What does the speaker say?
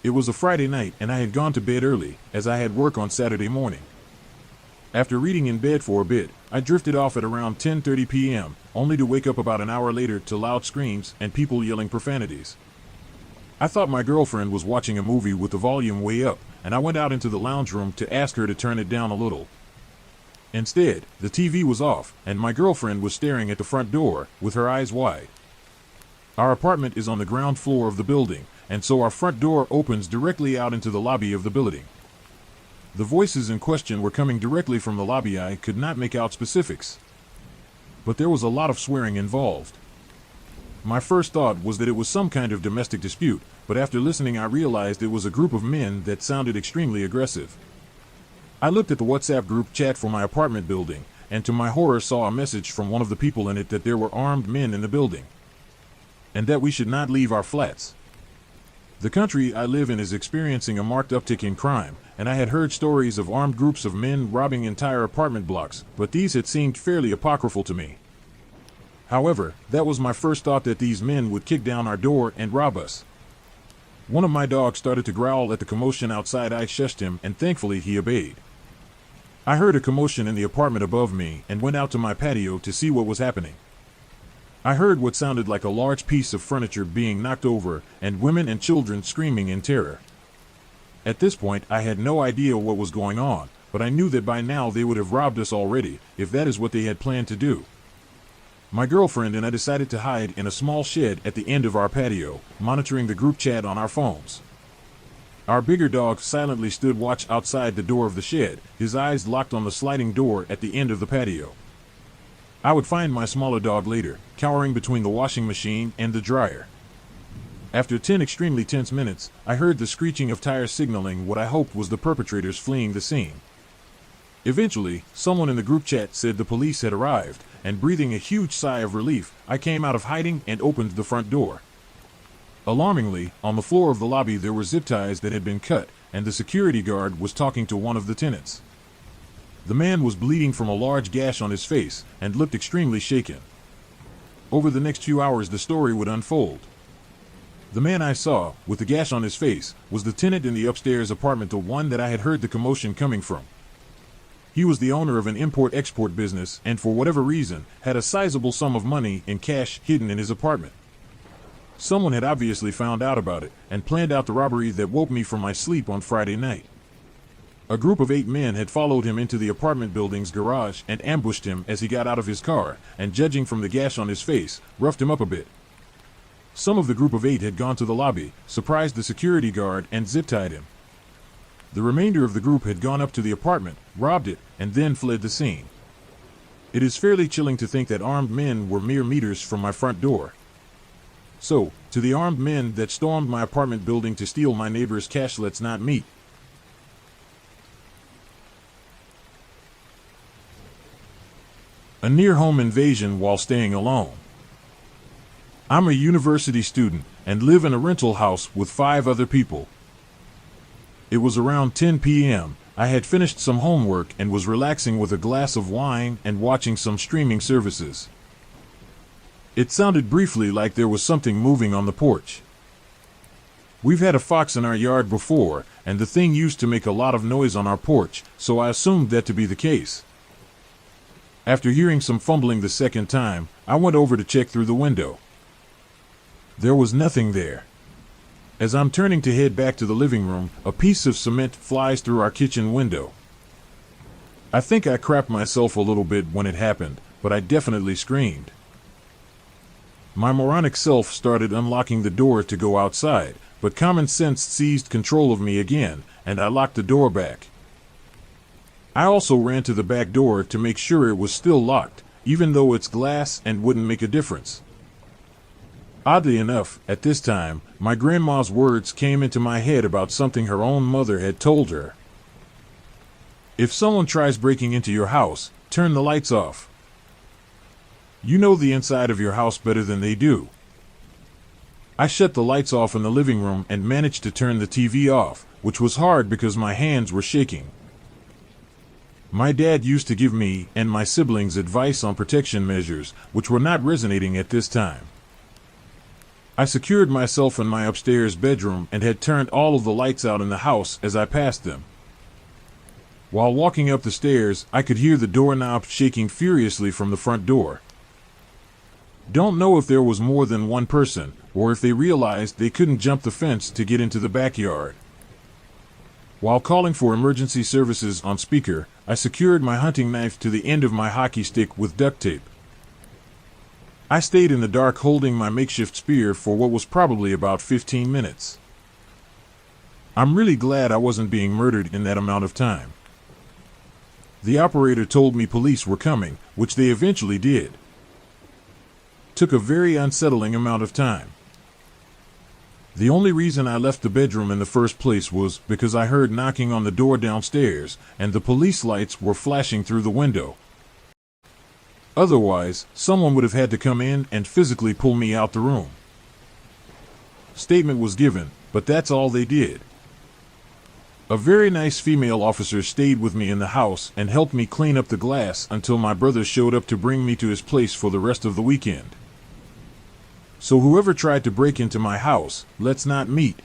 It was a Friday night and I had gone to bed early, as I had work on Saturday morning. After reading in bed for a bit, I drifted off at around 10:30 p.m., only to wake up about an hour later to loud screams and people yelling profanities. I thought my girlfriend was watching a movie with the volume way up, and I went out into the lounge room to ask her to turn it down a little. Instead, the TV was off, and my girlfriend was staring at the front door, with her eyes wide. Our apartment is on the ground floor of the building, and so our front door opens directly out into the lobby of the building. The voices in question were coming directly from the lobby. I could not make out specifics, but there was a lot of swearing involved. My first thought was that it was some kind of domestic dispute, but after listening I realized it was a group of men that sounded extremely aggressive. I looked at the WhatsApp group chat for my apartment building, and to my horror saw a message from one of the people in it that there were armed men in the building, and that we should not leave our flats. The country I live in is experiencing a marked uptick in crime, and I had heard stories of armed groups of men robbing entire apartment blocks, but these had seemed fairly apocryphal to me. However, that was my first thought, that these men would kick down our door and rob us. One of my dogs started to growl at the commotion outside. I shushed him, and thankfully he obeyed. I heard a commotion in the apartment above me and went out to my patio to see what was happening. I heard what sounded like a large piece of furniture being knocked over and women and children screaming in terror. At this point, I had no idea what was going on, but I knew that by now they would have robbed us already, if that is what they had planned to do. My girlfriend and I decided to hide in a small shed at the end of our patio, monitoring the group chat on our phones. Our bigger dog silently stood watch outside the door of the shed, his eyes locked on the sliding door at the end of the patio. I would find my smaller dog later, cowering between the washing machine and the dryer. After 10 extremely tense minutes, I heard the screeching of tires signaling what I hoped was the perpetrators fleeing the scene. Eventually, someone in the group chat said the police had arrived, and breathing a huge sigh of relief, I came out of hiding and opened the front door. Alarmingly, on the floor of the lobby there were zip ties that had been cut, and the security guard was talking to one of the tenants. The man was bleeding from a large gash on his face and looked extremely shaken. Over the next few hours the story would unfold. The man I saw, with the gash on his face, was the tenant in the upstairs apartment, the one that I had heard the commotion coming from. He was the owner of an import-export business and for whatever reason had a sizable sum of money in cash hidden in his apartment. Someone had obviously found out about it and planned out the robbery that woke me from my sleep on Friday night. A group of 8 men had followed him into the apartment building's garage and ambushed him as he got out of his car, and judging from the gash on his face, roughed him up a bit. Some of the group of 8 had gone to the lobby, surprised the security guard, and zip-tied him. The remainder of the group had gone up to the apartment, robbed it, and then fled the scene. It is fairly chilling to think that armed men were mere meters from my front door. So, to the armed men that stormed my apartment building to steal my neighbor's cash, let's not meet. A near-home invasion while staying alone. I'm a university student and live in a rental house with 5 other people. It was around 10 p.m. I had finished some homework and was relaxing with a glass of wine and watching some streaming services. It sounded briefly like there was something moving on the porch. We've had a fox in our yard before, and the thing used to make a lot of noise on our porch, so I assumed that to be the case. After hearing some fumbling the second time, I went over to check through the window. There was nothing there. As I'm turning to head back to the living room, a piece of cement flies through our kitchen window. I think I crapped myself a little bit when it happened, but I definitely screamed. My moronic self started unlocking the door to go outside, but common sense seized control of me again, and I locked the door back. I also ran to the back door to make sure it was still locked, even though it's glass and wouldn't make a difference. Oddly enough, at this time, my grandma's words came into my head about something her own mother had told her. If someone tries breaking into your house, turn the lights off. You know the inside of your house better than they do. I shut the lights off in the living room and managed to turn the TV off, which was hard because my hands were shaking. My dad used to give me and my siblings advice on protection measures, which were not resonating at this time. I secured myself in my upstairs bedroom and had turned all of the lights out in the house as I passed them. While walking up the stairs, I could hear the doorknob shaking furiously from the front door. Don't know if there was more than one person, or if they realized they couldn't jump the fence to get into the backyard. While calling for emergency services on speaker, I secured my hunting knife to the end of my hockey stick with duct tape. I stayed in the dark holding my makeshift spear for what was probably about 15 minutes. I'm really glad I wasn't being murdered in that amount of time. The operator told me police were coming, which they eventually did. Took a very unsettling amount of time. The only reason I left the bedroom in the first place was because I heard knocking on the door downstairs, and the police lights were flashing through the window. Otherwise, someone would have had to come in and physically pull me out the room. Statement was given, but that's all they did. A very nice female officer stayed with me in the house and helped me clean up the glass until my brother showed up to bring me to his place for the rest of the weekend. So whoever tried to break into my house, let's not meet.